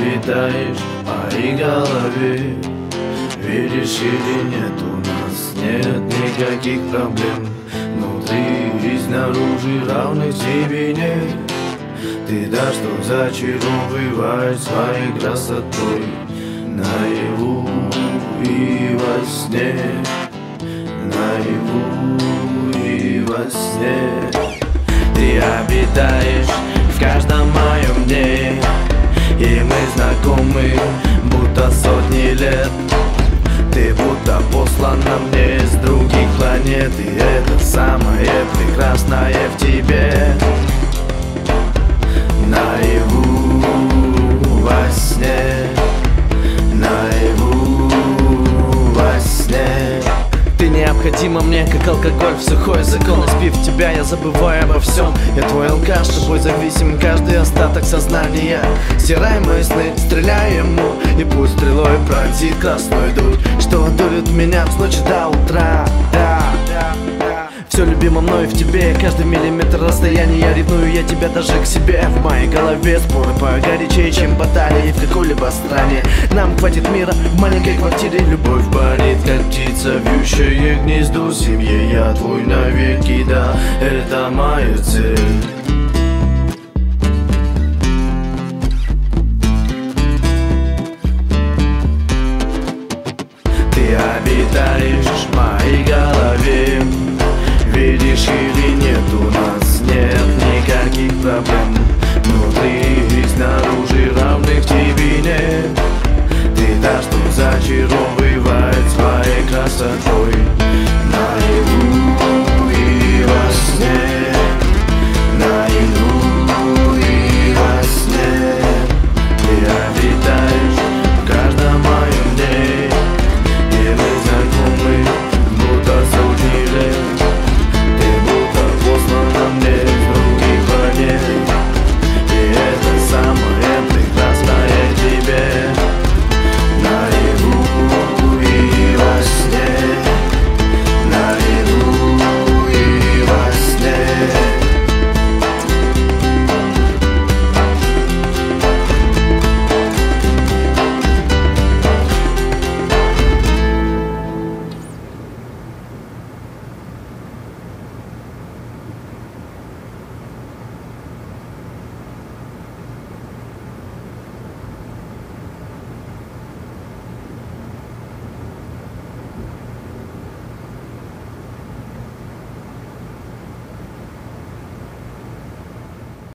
обитаешь в моей голове. Веришь или нет, у нас нет никаких проблем. Внутри и снаружи равных тебе нет. Ты та, что зачаровывает своей красотой наяву и во сне, наяву и во сне. Ты обитаешь в каждом моем дне, и мы знакомы будто сотни лет. Ты будто послана мне с других планет, и это самое прекрасное в тебе. Наяву во сне, наяву во сне. Ты необходима мне, как алкоголь в сухой закон. Испив тебя, я забываю обо всем. Я твой алкаш, тобой зависим каждый остаток сознания. Стирай мои сны, стреляй ему, и пусть стрелой пронзит красной дуть, что дурит меня с ночи до утра. Все любимо мной в тебе, каждый миллиметр расстояния. Я ревную я тебя даже к себе. В моей голове споры погорячее, чем баталии в какой-либо стране. Нам хватит мира в маленькой квартире. Любовь парит, как птица, вьющая гнездо в семье. Я твой навеки, да, это моя цель. Ты обитаешь в моей голове. Веришь или нет, у нас нет никаких проблем. Внутри и снаружи равных тебе нет. Ты та, что зачаровывает своей красотой